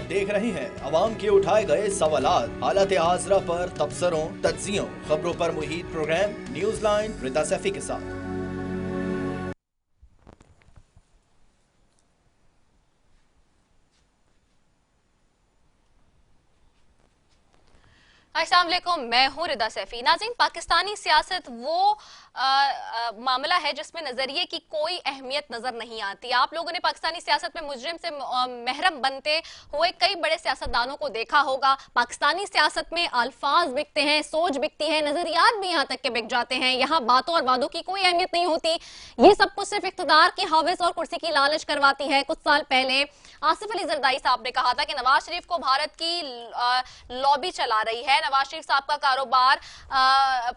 देख रहे हैं अवाम के उठाए गए सवालात, हालत हाजरा पर तबसरों, तज्जियों, खबरों पर मुहित programme news line Rita Saifi के साथ। अस्सलाम वालेकुम, मैं हूँ रिदा सैफी। नाज़रीन, पाकिस्तानी सियासत वो मामला है जिसमें नजरिए की कोई अहमियत नजर नहीं आती। आप लोगों ने पाकिस्तानी सियासत में मुजरिम से महरम बनते हुए कई बड़े सियासतदानों को देखा होगा। पाकिस्तानी सियासत में अल्फाज बिकते हैं, सोच बिकती है, नजरियात भी यहाँ तक के बिक जाते हैं। यहाँ बातों और वादों की कोई अहमियत नहीं होती। ये सब कुछ सिर्फ इख्तिदार की हवस और कुर्सी की लालच करवाती है। कुछ साल पहले आसिफ अली जरदारी साहब ने कहा था कि नवाज शरीफ को भारत की लॉबी चला रही है। नवाज शरीफ साहब का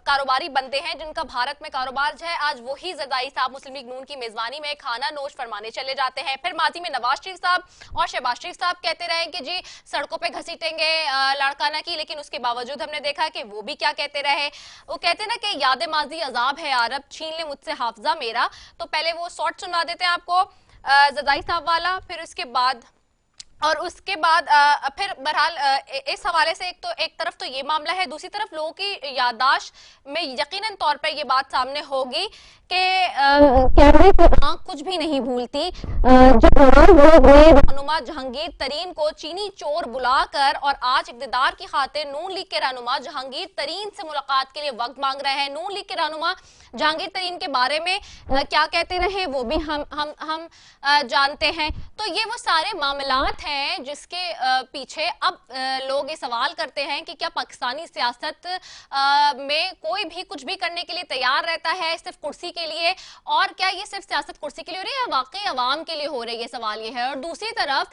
कारोबारी बंदे हैं जिनका भारत में कारोबार है। आज वही जरदारी साहब मुस्लिम लीग नून की मेजबानी में खाना नोश फरमाने चले जाते हैं। फिर माजी में नवाज शरीफ साहब और शहबाज शरीफ साहब कहते रहे कि जी सड़कों पे घसीटेंगे लाड़काना की, लेकिन उसके बावजूद हमने देखा कि वो भी क्या कहते रहे। वो कहते ना कि याद माजी अजाब है यारब, छीन ले मुझसे हाफजा मेरा। तो पहले वो शॉर्ट सुना देते हैं आपको जरदारी साहब वाला, फिर उसके बाद फिर बहरहाल इस हवाले से एक तरफ तो ये मामला है, दूसरी तरफ लोगों की याददाश्त में यकीनन तौर पर ये बात सामने होगी कि कैमरे की आंख कुछ भी नहीं भूलती। जब रहनुमा जहांगीर तरीन को चीनी चोर बुलाकर और आज इक़्तिदार की खातिर नून लीग के रहनुमा जहांगीर तरीन से मुलाकात के लिए वक्त मांग रहे हैं। नून लीग के रहनुमा जहांगीर तरीन के बारे में क्या कहते रहे वो भी हम जानते हैं। तो ये वो सारे मामलात हैं जिसके पीछे अब लोग ये सवाल करते हैं कि क्या पाकिस्तानी सियासत में कोई भी कुछ भी करने के लिए तैयार रहता है सिर्फ कुर्सी के लिए, और क्या ये सिर्फ सियासत कुर्सी के लिए हो रही है या वाकई अवाम के लिए हो रही है, सवाल ये है। और दूसरी तरफ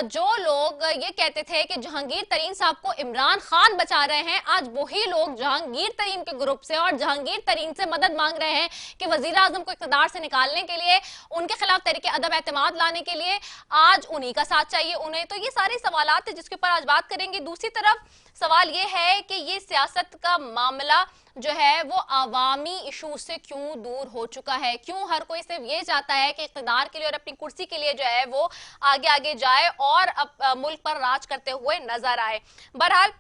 जो लोग ये कहते थे कि जहांगीर तरीन साहब को इमरान खान बचा रहे हैं, आज वही लोग जहांगीर तरीन के ग्रुप से और जहांगीर तरीन से मदद मांग रहे हैं कि वजीर आजम को इक़्तिदार से निकालने के लिए, उनके खिलाफ तहरीके अदब एतमाद लाने के लिए आज उन्हीं का साथ चाहिए उन्हें। तो ये सारे सवालात है जिसके ऊपर आज बात करेंगे। दूसरी तरफ सवाल ये है कि ये सियासत का मामला जो है वो अवामी इशू से क्यों दूर हो चुका है, क्यों हर कोई सिर्फ ये चाहता है कि इक़्तिदार के लिए और अपनी कुर्सी के लिए जो है वो आगे आगे जाए और अब मुल्क पर राज करते हुए नजर आए। बहरहाल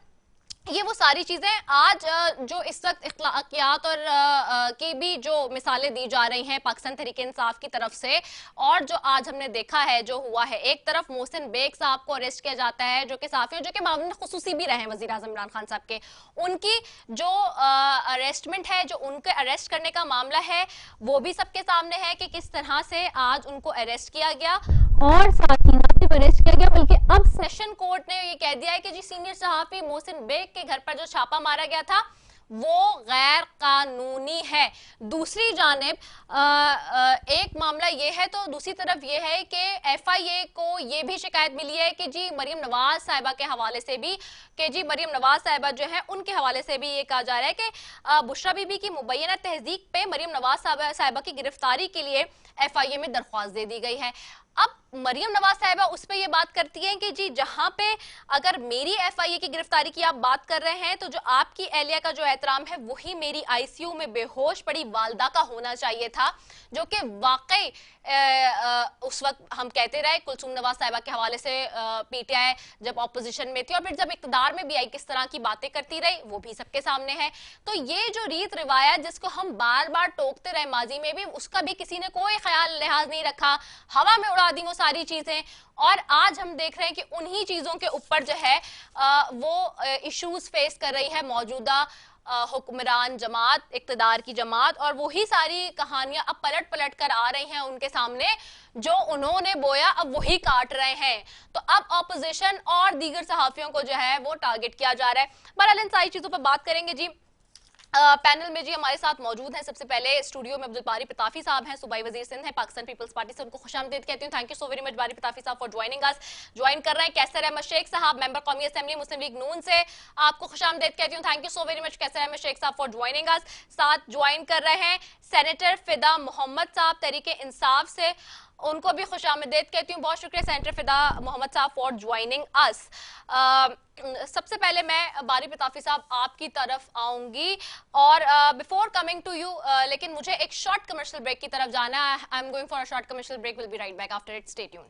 ये वो सारी चीजें आज जो इस वक्त इख्लाकियात और की भी जो मिसालें दी जा रही हैं पाकिस्तान तहरीक इंसाफ की तरफ से, और जो आज हमने देखा है जो हुआ है। एक तरफ मोहसिन बेग साहब को अरेस्ट किया जाता है जो कि साफी जो कि मामले खुसूसी भी रहे हैं वजीर आजम इमरान खान साहब के, उनकी जो अरेस्टमेंट है, जो उनके अरेस्ट करने का मामला है वो भी सबके सामने है कि किस तरह से आज उनको अरेस्ट किया गया और साथ ही ना सिर्फ अरेस्ट किया गया बल्कि अब सेशन कोर्ट ने ये कह दिया है कि जी सीनियर सहाफी मोहसिन बेग के घर पर जो छापा मारा गया था वो गैर कानूनी है। दूसरी जानिब एक मामला ये है, तो दूसरी तरफ ये है कि एफआईए को ये भी शिकायत मिली है कि जी मरियम नवाज साहिबा के हवाले से भी कि जी मरियम नवाज साहिबा जो है उनके हवाले से भी ये कहा जा रहा है कि बुशरा बीबी की मुबैना तहजीक पे मरियम नवाज साहिबा की गिरफ्तारी के लिए एफआईए में दरख्वास्त दे दी गई है। अब मरियम नवाज साहिबा उस पे ये बात करती हैं कि जी जहां पे अगर मेरी एफआईए की गिरफ्तारी की आप बात कर रहे हैं तो जो आपकी एहलिया का जो एहतराम है वही मेरी आईसीयू में बेहोश पड़ी वालदा का होना चाहिए था, जो कि वाकई उस वक्त हम कहते रहे कुलसूम नवाज साहिबा के हवाले से पीटीआई जब ऑपोजिशन में थी और फिर जब इक़्तिदार में भी आई किस तरह की बातें करती रही वो भी सबके सामने है। तो ये जो रीत रिवायत जिसको हम बार बार टोकते रहे माजी में भी, उसका भी किसी ने कोई ख्याल लिहाज नहीं रखा, हवा में उड़ा दी वो सारी चीजें। और आज हम देख रहे हैं कि उन्हीं चीजों के ऊपर जो है वो इश्यूज फेस कर रही है मौजूदा हुक्मरान जमात, इक़्तिदार की जमात, और वही सारी कहानियां अब पलट पलट कर आ रही हैं उनके सामने। जो उन्होंने बोया अब वही काट रहे हैं। तो अब ऑपोजिशन और दीगर सहाफियों को जो है वो टारगेट किया जा रहा है। बहरहाल इन सारी चीजों पर बात करेंगे जी। पैनल में जी हमारे साथ मौजूद हैं। सबसे पहले स्टूडियो में अब्दुल बारी प्रताफी साहब हैं, सूबाई वजीर सिंध हैं पाकिस्तान पीपल्स पार्टी से, उनको खुशामदीद कहती हूँ। Thank you so very much बारी प्रताफी साहब फॉर ज्वाइनिंग अस। ज्वाइन कर रहे हैं कैसर अहमद शेख साहब, मेंबर कौमी असेंबली मुस्लिम लीग नून से, आपको खुशामदीद कहती हूँ। Thank you so very much Kaiser Ahmed Shaikh साहब फॉर ज्वाइनिंग अस। साथ ज्वाइन कर रहे हैं सेनेटर फिदा मोहम्मद साहब तहरीके इंसाफ से, उनको भी खुशामदीद कहती हूँ। बहुत शुक्रिया सेनेटर फिदा मोहम्मद साहब फॉर ज्वाइनिंग अस। सबसे पहले मैं बारी प्रताफी साहब आपकी तरफ आऊंगी और बिफोर कमिंग टू यू, लेकिन मुझे एक शॉर्ट कमर्शियल ब्रेक की तरफ जाना है। I am going for a short commercial break, will be right back after it, stay tuned.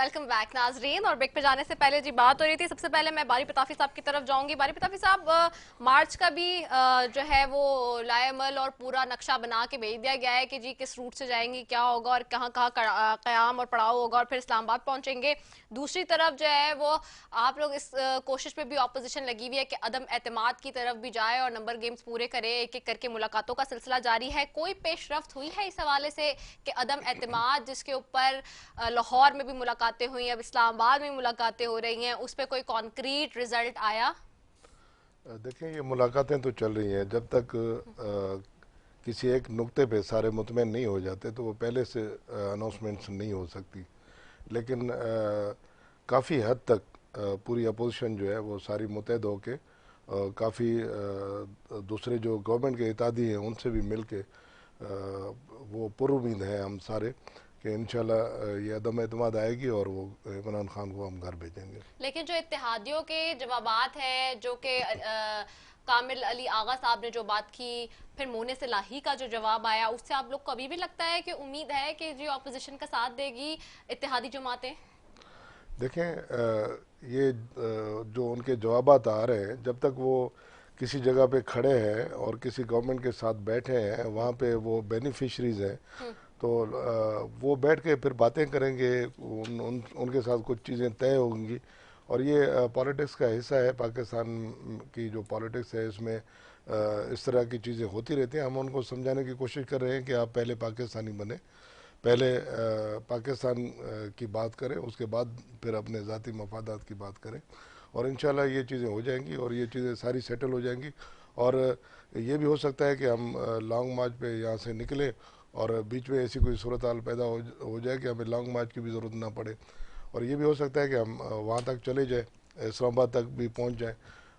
Welcome back नाजरीन। और ब्रेक पे जाने से पहले जी बात हो रही थी, सबसे पहले मैं बारी पताफी साहब की तरफ जाऊंगी। बारी पताफी साहब, मार्च का भी जो है वो लाएमल और पूरा नक्शा बना के भेज दिया गया है कि जी किस रूट से जाएंगे, क्या होगा और कहाँ कहाँ क़याम और पड़ाव होगा और फिर इस्लामाबाद पहुंचेंगे। दूसरी तरफ जो है वो आप लोग इस कोशिश पे भी ऑपोजिशन लगी हुई है कि अदम एतमाद की तरफ भी जाए और नंबर गेम्स पूरे करे। एक एक करके मुलाकातों का सिलसिला जारी है। कोई पेशरफ्त हुई है इस हवाले से कि अदम एतमाद जिसके ऊपर लाहौर में भी मुलाकातें हुई, अब इस्लामाबाद में मुलाकातें हो रही हैं, उस पर कोई कॉन्क्रीट रिजल्ट आया? देखें, ये मुलाकातें तो चल रही हैं। जब तक किसी एक नुक्ते पे सारे मुतमईन नहीं हो जाते तो वो पहले से अनाउंसमेंट्स नहीं हो सकती। लेकिन काफ़ी हद तक पूरी अपोजिशन जो है वो सारी मुतहद होके काफ़ी दूसरे जो गवर्नमेंट के इत्तेहादी हैं उनसे भी मिल के वो पुरुमीद हैं हम सारे कि इंशाल्लाह ये अदम एतमाद आएगी और वो इमरान खान को हम घर भेजेंगे। लेकिन जो इत्तेहादियों के जवाबात हैं, जो कि कामिल अली आगा साहब ने जो बात की, फिर मोने से लाही का जो जवाब आया, उससे आप लोग को अभी भी लगता है कि उम्मीद है कि जो अपोजिशन का साथ देगी इत्तेहादी जमातें? देखें, ये जो उनके जवाबात आ रहे हैं, जब तक वो किसी जगह पे खड़े हैं और किसी गवर्नमेंट के साथ बैठे हैं, वहाँ पे वो बेनिफिशरीज हैं, तो वो बैठ के फिर बातें करेंगे, उनके साथ कुछ चीज़ें तय होंगी। और ये पॉलिटिक्स का हिस्सा है। पाकिस्तान की जो पॉलिटिक्स है इसमें इस तरह की चीज़ें होती रहती हैं। हम उनको समझाने की कोशिश कर रहे हैं कि आप पहले पाकिस्तानी बने, पहले पाकिस्तान की बात करें, उसके बाद फिर अपने ज़ाती मफादात की बात करें, और इंशाल्लाह ये चीज़ें हो जाएंगी और ये चीज़ें सारी सेटल हो जाएंगी। और ये भी हो सकता है कि हम लॉन्ग मार्च पे यहाँ से निकले और बीच में ऐसी कोई सूरत हाल पैदा हो जाए कि हमें लॉन्ग मार्च की भी ज़रूरत ना पड़े। और ये भी हो सकता है कि हम वहाँ तक चले जाए, इस्लामाबाद तक भी पहुँच जाए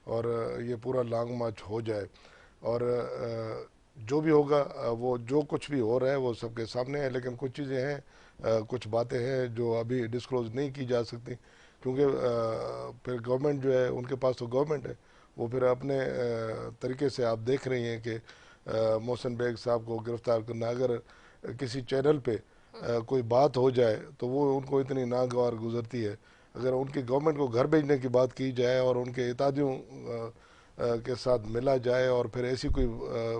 और ये पूरा लॉन्ग मार्च हो जाए। और जो भी होगा, वो जो कुछ भी हो रहा है वो सबके सामने है। लेकिन कुछ चीज़ें हैं, कुछ बातें हैं जो अभी डिस्क्लोज नहीं की जा सकती, क्योंकि फिर गवर्नमेंट जो है, उनके पास तो गवर्नमेंट है, वो फिर अपने तरीके से आप देख रही हैं कि मोहसिन बेग साहब को गिरफ्तार करना, अगर किसी चैनल पे कोई बात हो जाए तो वो उनको इतनी नागवार गुजरती है। अगर उनकी गवर्नमेंट को घर भेजने की बात की जाए और उनके इत्तेहादियों के साथ मिला जाए और फिर ऐसी कोई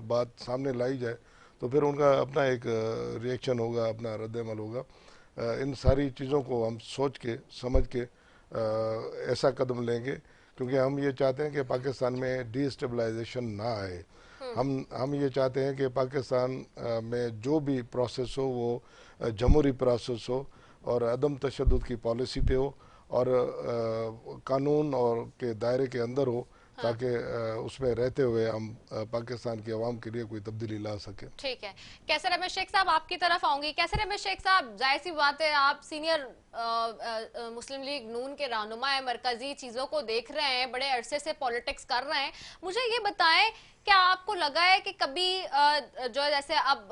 बात सामने लाई जाए तो फिर उनका अपना एक रिएक्शन होगा, अपना रद्द-ए-अमल होगा। इन सारी चीज़ों को हम सोच के समझ के ऐसा कदम लेंगे, क्योंकि हम ये चाहते हैं कि पाकिस्तान में डिस्टेबलाइजेशन ना आए। हम ये चाहते हैं कि पाकिस्तान में जो भी प्रोसेस हो वो जमहूरी प्रोसेस हो और अदम तशद्दुद की पॉलिसी पे हो और कानून और के दायरे के अंदर हो, ताकि उसमें रहते हुए हम पाकिस्तान की आवाम के लिए कोई तब्दीली ला सके। ठीक है। कैसर अहमद शेख साहब, आपकी तरफ आऊंगी। कैसर अहमद शेख साहब, जाहिर सी बात है आप सीनियर मुस्लिम लीग नून के रहनुमा है, मरकजी चीजों को देख रहे हैं, बड़े अरसे से पॉलिटिक्स कर रहे हैं। मुझे ये बताएं, क्या आपको लगा है कि कभी जो जैसे अब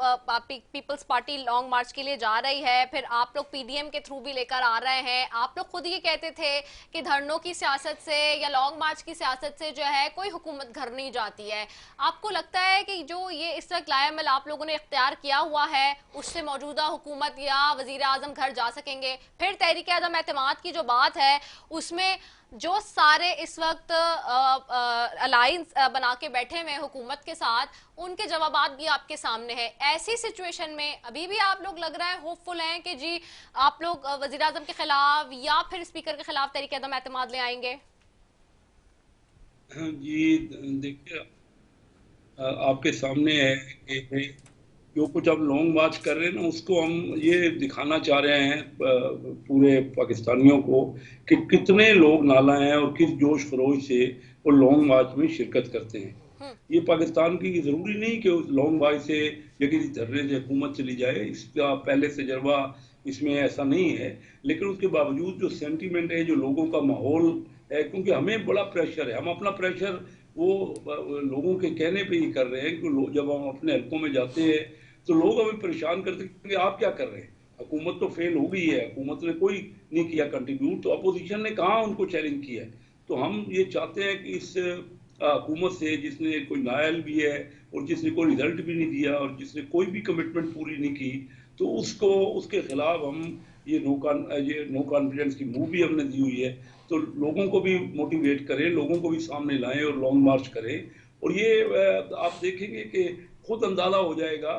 पीपल्स पार्टी लॉन्ग मार्च के लिए जा रही है, फिर आप लोग पीडीएम के थ्रू भी लेकर आ रहे हैं, आप लोग खुद ये कहते थे कि धरनों की सियासत से या लॉन्ग मार्च की सियासत से जो है कोई हुकूमत घर नहीं जाती है। आपको लगता है कि जो ये इस वक्त लाएमल आप लोगों ने इख्तियार किया हुआ है उससे मौजूदा हुकूमत या वजीर आजम घर जा सकेंगे? फिर तहरीक अदम एतमाद की जो बात है उसमें जो सारे इस वक्त अलायंस बना के बैठे हुए हुकूमत के साथ, उनके जवाबात भी आपके सामने है। ऐसी सिचुएशन में अभी भी आप लोग लग रहा है होपफुल हैं कि जी आप लोग वजीर आजम के खिलाफ या फिर स्पीकर के खिलाफ तहरीक अदम एतमाद ले आएंगे? जी देखिए, आपके सामने है कि जो कुछ अब लॉन्ग मार्च कर रहे हैं ना, उसको हम ये दिखाना चाह रहे हैं पूरे पाकिस्तानियों को कि कितने लोग नाला हैं और किस जोश खरोश से वो लॉन्ग मार्च में शिरकत करते हैं। ये पाकिस्तान की ज़रूरी नहीं कि उस लॉन्ग मार्च से या किसी धरने से हुकूमत चली जाए, इसका पहले से तजर्बा इसमें ऐसा नहीं है। लेकिन उसके बावजूद जो सेंटीमेंट है, जो लोगों का माहौल है, क्योंकि हमें बड़ा प्रेशर है, हम अपना प्रेशर वो लोगों के कहने पे ही कर रहे हैं कि जब हम अपने हलकों में जाते हैं तो लोग हमें परेशान करते हैं कि आप क्या कर रहे हैं, हुकूमत तो फेल हो गई है, हुकूमत ने कोई नहीं किया कंट्रीब्यूट, तो अपोजिशन ने कहाँ उनको चैलेंज किया है। तो हम ये चाहते हैं कि इस हुकूमत से, जिसने कोई नायल भी है और जिसने कोई रिजल्ट भी नहीं दिया और जिसने कोई भी कमिटमेंट पूरी नहीं की, तो उसको उसके खिलाफ हम ये नो कॉन्फिडेंस की मूव भी हमने दी हुई है। तो लोगों को भी मोटिवेट करें, लोगों को भी सामने लाएं और लॉन्ग मार्च करें। और ये आप देखेंगे कि खुद अंदाजा हो जाएगा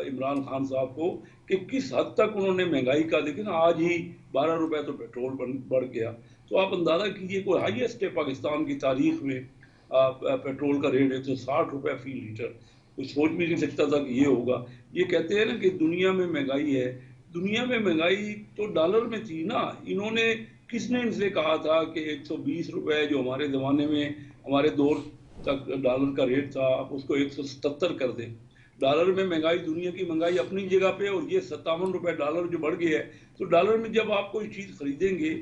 इमरान खान साहब को कि किस हद तक उन्होंने महंगाई का, देखिए ना आज ही 12 रुपए तो पेट्रोल बढ़ गया। तो आप अंदाजा कीजिए, कोई हाईएस्ट है पाकिस्तान की तारीख में पेट्रोल का रेट 160 रुपए फी लीटर। कोई सोच भी नहीं सकता था कि ये होगा। ये कहते हैं ना कि दुनिया में महंगाई है, दुनिया में महंगाई तो डॉलर में थी ना। इन्होंने, किसने इनसे कहा था कि 120 रुपए जो हमारे जमाने में हमारे दौर तक डॉलर का रेट था, आप उसको 177 कर दें। डॉलर में महंगाई, दुनिया की महंगाई अपनी जगह पे, और ये 57 रुपए डॉलर जो बढ़ गया है। तो डॉलर में जब आप कोई चीज खरीदेंगे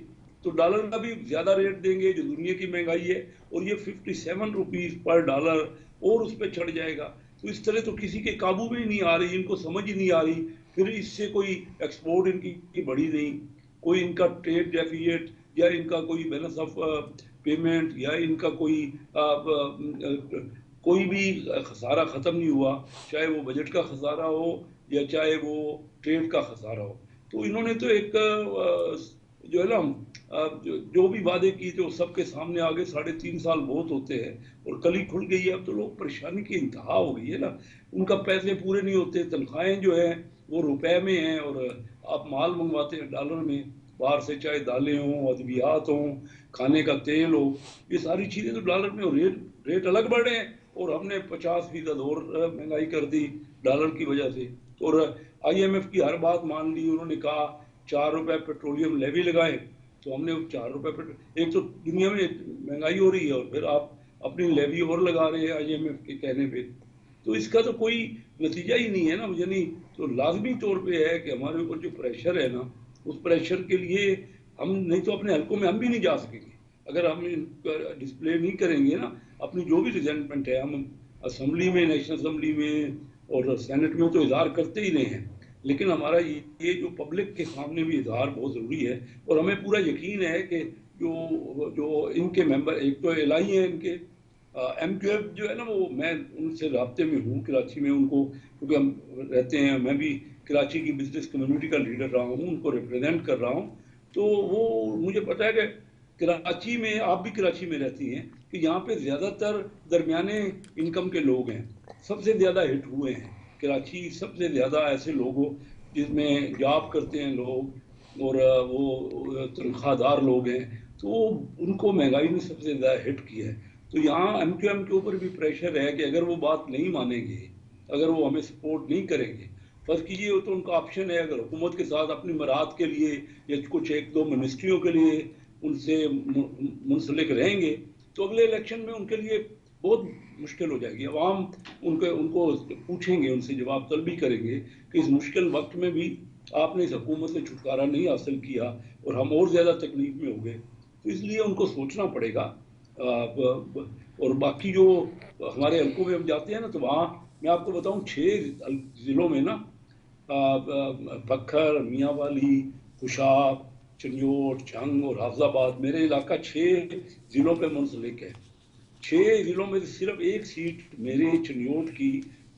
तो डॉलर का भी ज्यादा रेट देंगे जो दुनिया की महंगाई है, और ये 57 रुपीज पर डॉलर और उस पर चढ़ जाएगा। तो इस तरह तो किसी के काबू में ही नहीं आ रही, इनको समझ ही नहीं आ रही। फिर इससे कोई एक्सपोर्ट इनकी बढ़ी नहीं, कोई इनका ट्रेड डेफिसिट या इनका कोई बैलेंस ऑफ पेमेंट या इनका कोई भी खसारा खत्म नहीं हुआ, चाहे वो बजट का खसारा हो या चाहे वो ट्रेड का खसारा हो। तो इन्होंने तो एक जो है ना जो भी वादे किए थे वो सबके सामने आ गए। 3.5 साल बहुत होते हैं और कली खुल गई है। अब तो लोग परेशानी की इंतहा हो गई है ना, उनका पैसे पूरे नहीं होते, तनख्वाहें जो है वो रुपए में हैं और आप माल मंगवाते हैं डॉलर में बाहर से, चाहे दालें हों, अद्वियात हों, खाने का तेल हो, ये सारी चीज़ें तो डॉलर में, और रेट अलग बढ़े हैं। और हमने 50% और महंगाई कर दी डॉलर की वजह से। और IMF की हर बात मान ली, उन्होंने कहा 4 रुपए पेट्रोलियम लेवी लगाएं, तो हमने 4 रुपए पेट्रोल, एक तो दुनिया में महंगाई हो रही है और फिर आप अपनी लेवी और लगा रहे हैं IMF के कहने पे। तो इसका तो कोई नतीजा ही नहीं है ना, मुझे नहीं तो लाजमी तौर पे है कि हमारे ऊपर जो प्रेशर है ना, उस प्रेशर के लिए हम नहीं तो अपने हलकों में हम भी नहीं जा सकेंगे अगर हम डिस्प्ले नहीं करेंगे ना अपनी जो भी रिजेंटमेंट है। हम असेंबली में, नेशनल असेंबली में और सेनेट में तो इजहार करते ही नहीं हैं, लेकिन हमारा ये जो पब्लिक के सामने भी इजहार बहुत ज़रूरी है। और हमें पूरा यकीन है कि जो इनके मेंबर, एक तो एलाई हैं इनके MQF जो है ना, वो मैं उनसे राब्ते में हूँ कराची में, उनको क्योंकि हम रहते हैं, मैं भी कराची की बिजनेस कम्युनिटी का लीडर रहा हूँ, उनको रिप्रेजेंट कर रहा हूँ। तो वो मुझे पता है कि कराची में, आप भी कराची में रहती हैं, कि यहाँ पे ज़्यादातर दरमियाने इनकम के लोग हैं, सबसे ज़्यादा हिट हुए हैं कराची। सबसे ज़्यादा ऐसे लोग हो जिसमें जॉब करते हैं लोग और वो तनख्वाहदार लोग हैं, तो उनको महंगाई ने सबसे ज़्यादा हिट किया है। तो यहाँ MQM के ऊपर भी प्रेशर है कि अगर वो बात नहीं मानेंगे, अगर वो हमें सपोर्ट नहीं करेंगे, फर्ज कीजिए तो उनका ऑप्शन है, अगर हुकूमत के साथ अपनी मराद के लिए या कुछ 1-2 मिनिस्ट्रियों के लिए उनसे मुंसलिक रहेंगे, तो अगले इलेक्शन में उनके लिए बहुत मुश्किल हो जाएगी। अवाम उनको पूछेंगे, उनसे जवाब तलबी करेंगे कि इस मुश्किल वक्त में भी आपने इस हुकूमत से छुटकारा नहीं हासिल किया और हम और ज़्यादा तकलीफ में हो गए। तो इसलिए उनको सोचना पड़ेगा। और बाकी जो हमारे हल्कों में हम जाते हैं ना, तो वहाँ मैं आपको बताऊँ 6 ज़िलों में ना, पक्खर, मियांवाली, खुशाब, चिन्योट, जंग और हाफजाबाद, मेरे इलाका 6 ज़िलों पे मुंसलिक है। 6 ज़िलों में सिर्फ एक सीट मेरे चिन्योट की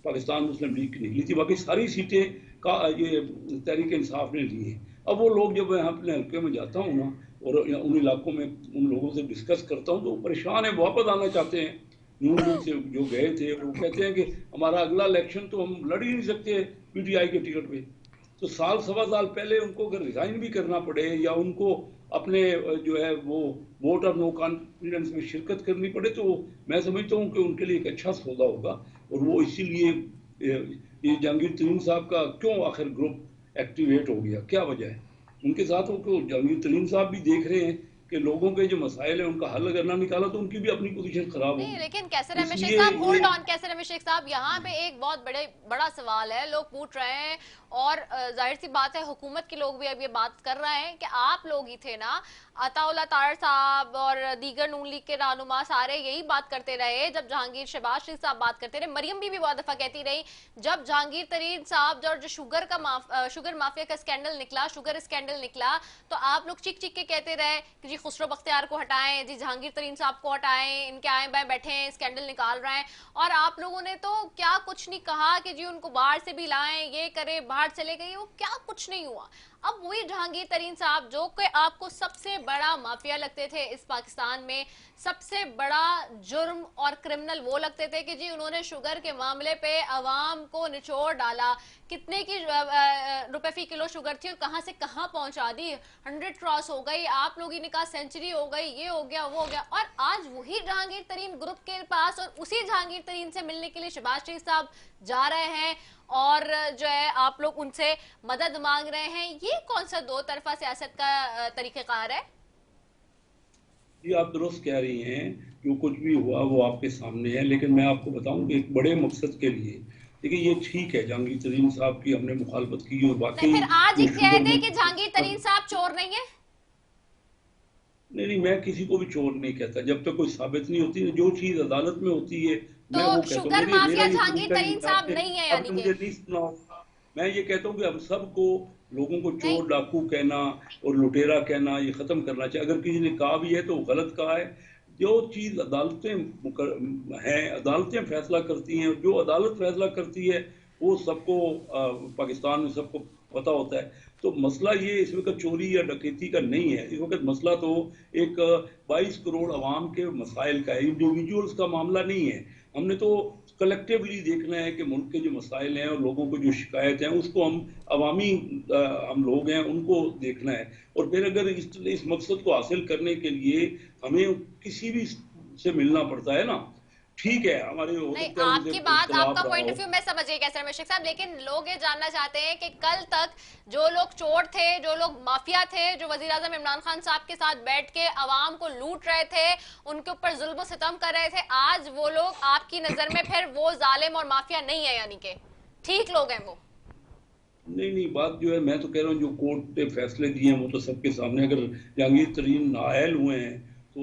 पाकिस्तान मुस्लिम लीग की निकली थी, बाकी सारी सीटें का ये तहरीक इंसाफ ने ली है। अब वो लोग, जब मैं अपने हल्के में जाता हूँ ना और उन इलाकों में उन लोगों से डिस्कस करता हूँ, तो वो परेशान है, वापस आना चाहते हैं। नून लीग से जो गए थे वो कहते हैं कि हमारा अगला इलेक्शन तो हम लड़ ही नहीं सकते PTI के टिकट पे। तो साल सवा साल पहले उनको अगर रिजाइन भी करना पड़े या उनको अपने जो है वो वोट ऑफ नो कॉन्फिडेंस में शिरकत करनी पड़े, तो मैं समझता हूँ कि उनके लिए एक अच्छा सौदा होगा। और वो इसीलिए ये जहांगीर तरीन साहब का क्यों आखिर ग्रुप एक्टिवेट हो गया, क्या वजह है उनके साथ हो? क्यों जहांगीर तरीन साहब भी देख रहे हैं कि लोगों के जो मसाइल है उनका हल अगर ना निकाला तो उनकी भी अपनी पोजीशन खराब होगी। लेकिन कैसर अहमद शेख साहब, होल्ड ऑन कैसर अहमद शेख साहब, यहाँ पे एक बहुत बड़ा सवाल है, लोग पूछ रहे हैं और जाहिर सी बात है हुकूमत के लोग भी अब ये बात कर रहे हैं कि आप लोग ही थे ना, अताउल्लाह तारड़ साहब और दीगर नून लीग के रहनुमा सारे यही बात करते रहे जब जहांगीर, शहबाज शरीफ साहब बात करते रहे, मरियम भी बहुत दफा कहती रही, जब जहांगीर तरीन साहब जो शुगर माफिया का स्कैंडल निकला, शुगर स्कैंडल निकला, तो आप लोग चिक चिक के कहते रहे कि जी खुसरो बख्तियार को हटाएं, जी जहांगीर तरीन साहब को हटाएं, इनके आए बाएं बैठे हैं, स्कैंडल निकाल रहे हैं, और आप लोगों ने तो क्या कुछ नहीं कहा कि जी उनको बाहर से भी लाएं, ये करें, बाहर चले गए, वो क्या कुछ नहीं हुआ। अब वही जहांगीर तरीन साहब जो कि आपको सबसे बड़ा माफिया लगते थे इस पाकिस्तान में, सबसे बड़ा जुर्म और क्रिमिनल वो लगते थे कि जी उन्होंने शुगर के मामले पे अवाम को निचोड़ डाला, कितने की रुपए फी किलो शुगर थी और कहां से कहां पहुंचा दी, 100 क्रॉस हो गई, आप लोगों ने कहा सेंचुरी हो गई, ये हो गया वो हो गया। और आज वही जहांगीर तरीन ग्रुप के पास और उसी जहांगीर तरीन से मिलने के लिए शहबाज शरीफ साहब जा रहे हैं और जो है आप लोग उनसे मदद मांग रहे हैं। ये कौन सा दो तरफा सियासत का तरीक़ेकार है? ये आप दुरुस्त कह रही हैं, जो कुछ भी हुआ वो आपके सामने है, लेकिन मैं आपको बताऊं कि एक बड़े मकसद के लिए, देखिए ये ठीक है जहांगीर तरीन साहब की हमने मुखालफत की और बाकी फिर आज ही कह दे कि जहांगीर तरीन साहब चोर नहीं है। नहीं, मैं किसी को भी चोर नहीं कहता जब तक कोई साबित नहीं होती। जो चीज अदालत में होती है तो मैं वो कहता हूँ। शुगर माफिया जहांगीर तरीन साहब नहीं है, यानी मुझे नहीं सुना होगा। मैं ये कहता हूँ कि हम सबको लोगों को चोर डाकू कहना और लुटेरा कहना ये खत्म करना चाहिए। अगर किसी ने कहा भी है तो गलत कहा है। जो चीज अदालतें हैं, अदालतें फैसला करती हैं, जो अदालत फैसला करती है वो सबको पाकिस्तान में सबको पता होता है। तो मसला ये इस वक्त चोरी या डकैती का नहीं है, इस वक्त मसला तो एक 22 करोड़ अवाम के मसाइल का है, इंडिविजुअल्स का मामला नहीं है। हमने तो कलेक्टिवली देखना है कि मुल्क के जो मसाइल हैं और लोगों को जो शिकायत हैं उसको हम अवामी हम लोग हैं उनको देखना है। और फिर अगर इस मकसद को हासिल करने के लिए हमें किसी भी से मिलना पड़ता है ना, ठीक है हमारे नहीं, आपकी बात, आपका पॉइंट ऑफ व्यू मैं समझ गई कैसर मुश्ताक साहब, लेकिन लोग ये जानना चाहते हैं कि कल तक जो लोग चोर थे, जो लोग माफिया थे, जो वजीर आजम इमरान खान साहब के साथ बैठ के अवाम को लूट रहे थे, उनके ऊपर जुल्म सितम कर रहे थे, आज वो लोग आपकी नजर में फिर वो जालिम और माफिया नहीं है, यानी कि ठीक लोग हैं वो? नहीं, बात जो है मैं तो कह रहा हूँ जो कोर्ट ने फैसले दिए हैं वो तो सबके सामने। अगर जहांगीर तरीन नाअहल हुए हैं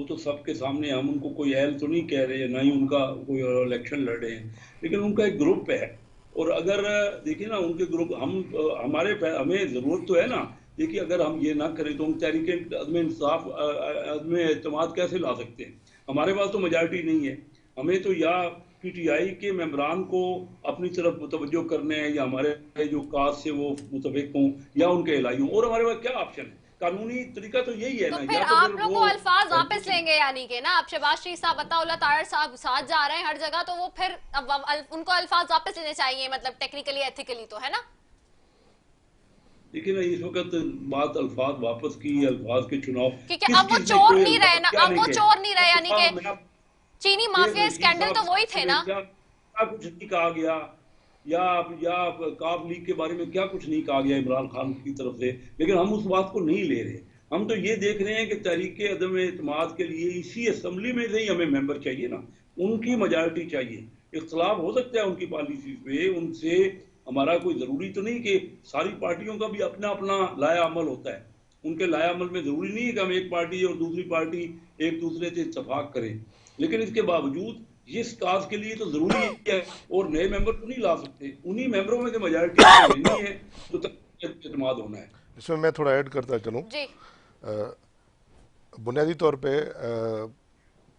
तो सबके सामने, हम उनको कोई अहल तो नहीं कह रहे, ना ही उनका कोई इलेक्शन लड़े हैं, लेकिन उनका एक ग्रुप है। और अगर देखिए ना उनके ग्रुप हमें ज़रूरत तो है ना। देखिए अगर हम ये ना करें तो हम तहरीक अदम इंसाफ अदम एतमाद कैसे ला सकते हैं? हमारे पास तो मेजॉरिटी नहीं है। हमें तो या PTI के मेंबरान को अपनी तरफ मुतवज्जो करने हैं या हमारे जो काज से वो मुतफिक हों या उनके इलाही हों, और हमारे पास क्या ऑप्शन है? कानूनी तरीका तो यही है तो ना। फिर या तो आप लोग को अल्फाज वापस लेंगे, यानी कि ना आप शहबाज शरीफ साहब, अताउल्लाह तारड़ साहब साथ जा रहे हैं हर जगह, तो वो फिर उनको अल्फाज वापस लेने चाहिए, मतलब टेक्निकली एथिकली तो है ना। देखिए ना इस वक्त बात अल्फाज वापस की, अल्फाज के चुनाव, क्योंकि अब वो चोर नहीं रहे ना, अब वो चोर नहीं रहे, यानी कि चीनी माफिया स्कैंडल तो वही थे ना। क्या कुछ नहीं कहा गया या काफ लीग के बारे में क्या कुछ नहीं कहा गया इमरान खान की तरफ से, लेकिन हम उस बात को नहीं ले रहे। हम तो ये देख रहे हैं कि तहरीक अदम एतमाद के लिए इसी असेंबली में से ही हमें मेंबर चाहिए ना, उनकी मेजॉरिटी चाहिए। इख्तलाफ हो सकता है उनकी पॉलिसी पे, उनसे हमारा कोई ज़रूरी तो नहीं कि सारी पार्टियों का भी अपना अपना लाया अमल होता है। उनके लाया अमल में ज़रूरी नहीं है कि हम एक पार्टी और दूसरी पार्टी एक दूसरे से इत्तफाक करें, लेकिन इसके बावजूद इस काज के लिए तो जरूरी है और नए मेंबर तो नहीं ला सकते। उन्हीं मेंबरों में से मेजॉरिटी लेनी है तो एतमाद होना है। इसमें मैं थोड़ा ऐड करता चलूँ। बुनियादी तौर पे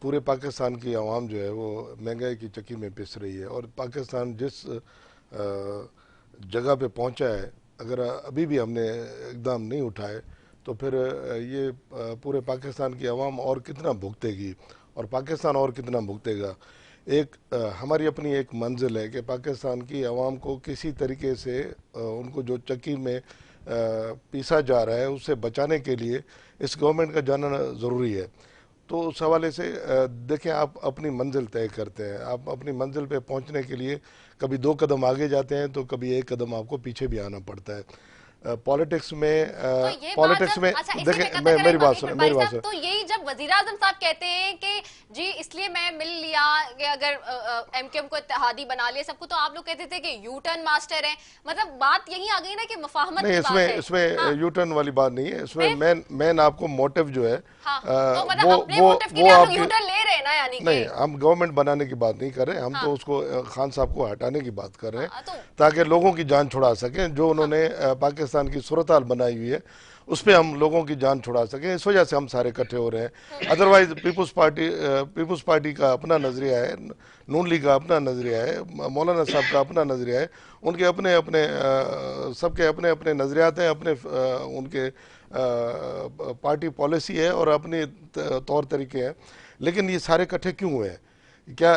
पूरे पाकिस्तान की आवाम जो है वो महंगाई की चक्की में पिस रही है, और पाकिस्तान जिस जगह पे पहुंचा है, अगर अभी भी हमने इकदाम नहीं उठाए तो फिर ये पूरे पाकिस्तान की आवाम और कितना भुगतेगी और पाकिस्तान और कितना भुगतेगा। एक हमारी अपनी एक मंजिल है कि पाकिस्तान की आवाम को किसी तरीके से उनको जो चक्की में पीसा जा रहा है उससे बचाने के लिए इस गवर्नमेंट का जानना ज़रूरी है। तो उस हवाले से देखें, आप अपनी मंजिल तय करते हैं, आप अपनी मंजिल पे पहुंचने के लिए कभी 2 कदम आगे जाते हैं तो कभी 1 कदम आपको पीछे भी आना पड़ता है। पॉलिटिक्स में देखिए मेरी बात सुनो। तो यही जब वज़ीर-ए-आज़म साहब कहते हैं कि जी इसलिए मैं मिल लिया कि अगर MQM को इत्तेहादी बना लिया सबको, तो आप लोग कहते थे कि यू टर्न मास्टर है, मतलब बात यही आ गई ना कि मुफाहमत नहीं, इसमें यू टर्न वाली बात नहीं है। इसमें मेन आपको मोटिव जो है वो आप यू टर्न ले रहे हैं ना, यानी नहीं, हम गवर्नमेंट बनाने की बात नहीं कर रहे हैं, हम तो उसको खान साहब को हटाने की बात कर रहे हैं ताकि लोगों की जान छुड़ा सकें जो उन्होंने पाकिस्तान की सूरत हाल बनाई हुई है उस पर हम लोगों की जान छुड़ा सकें। इस वजह से हम सारे इकट्ठे हो रहे हैं। अदरवाइज पीपुल्स पार्टी का अपना नज़रिया है, नून लीग का अपना नज़रिया है, मौलाना साहब का अपना नज़रिया है, उनके अपने अपने सबके अपने अपने नज़रियात हैं, अपने उनके पार्टी पॉलिसी है और अपने तौर तरीके हैं। लेकिन ये सारे इकट्ठे क्यों हुए हैं? क्या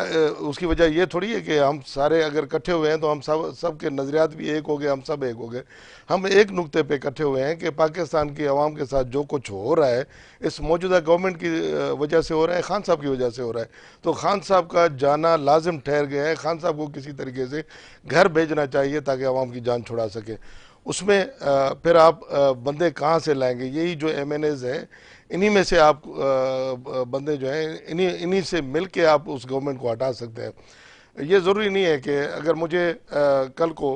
उसकी वजह ये थोड़ी है कि हम सारे अगर इकट्ठे हुए हैं तो हम सब के नज़रियात भी एक हो गए, हम सब एक हो गए। हम एक नुक्ते पे इकट्ठे हुए हैं कि पाकिस्तान की आवाम के साथ जो कुछ हो रहा है इस मौजूदा गवर्नमेंट की वजह से हो रहा है, खान साहब की वजह से हो रहा है। तो खान साहब का जाना लाजिम ठहर गया है। खान साहब को किसी तरीके से घर भेजना चाहिए ताकि आवाम की जान छुड़ा सके। उसमें फिर आप बंदे कहाँ से लाएंगे? यही जो MNAs हैं, इन्हीं में से आप बंदे जो हैं इन्हीं से मिल के आप उस गवर्नमेंट को हटा सकते हैं। ये ज़रूरी नहीं है कि अगर मुझे कल को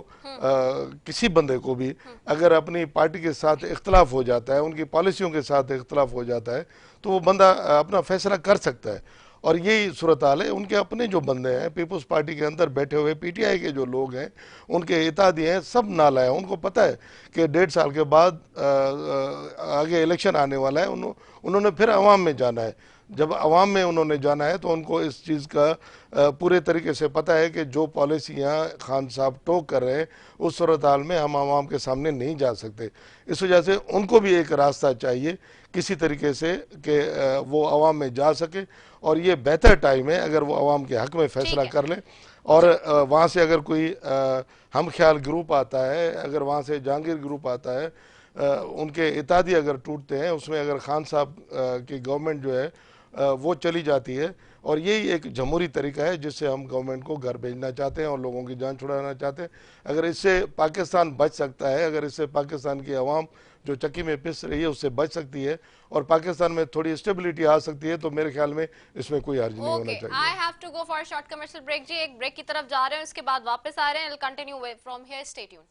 किसी बंदे को भी अगर अपनी पार्टी के साथ इख्तलाफ हो जाता है, उनकी पॉलिसियों के साथ इख्तलाफ हो जाता है, तो वो बंदा अपना फैसला कर सकता है। और यही सूरत हाल है। उनके अपने जो बंदे हैं पीपल्स पार्टी के अंदर बैठे हुए PTI के जो लोग हैं, उनके इत्तेहादी हैं, सब नाला है। उनको पता है कि 1.5 साल के बाद आगे इलेक्शन आने वाला है। उन्होंने फिर अवाम में जाना है। जब अवाम में उन्होंने जाना है तो उनको इस चीज़ का पूरे तरीके से पता है कि जो पॉलिसियाँ खान साहब टोक कर रहे हैं उस सूरत हाल में हम अवाम के सामने नहीं जा सकते। इस वजह से उनको भी एक रास्ता चाहिए किसी तरीके से कि वो अवाम में जा सके। और ये बेहतर टाइम है अगर वो अवाम के हक में फैसला कर लें। और वहाँ से अगर कोई हम ख्याल ग्रुप आता है, अगर वहाँ से जहांगीर ग्रुप आता है, उनके इत्तेहादी अगर टूटते हैं, उसमें अगर खान साहब की गवर्नमेंट जो है वो चली जाती है। और यही एक जमहूरी तरीका है जिससे हम गवर्नमेंट को घर भेजना चाहते हैं और लोगों की जान छुड़ाना चाहते हैं। अगर इससे पाकिस्तान बच सकता है, अगर इससे पाकिस्तान की आवाम जो चक्की में पिस रही है उससे बच सकती है और पाकिस्तान में थोड़ी स्टेबिलिटी आ सकती है, तो मेरे ख्याल में इसमें कोई हर्ज नहीं होना चाहिए। I have to go for short commercial break जी। एक ब्रेक की तरफ जा रहे हैं, उसके बाद वापस आ रहे हैं। Will continue from here, stay tuned.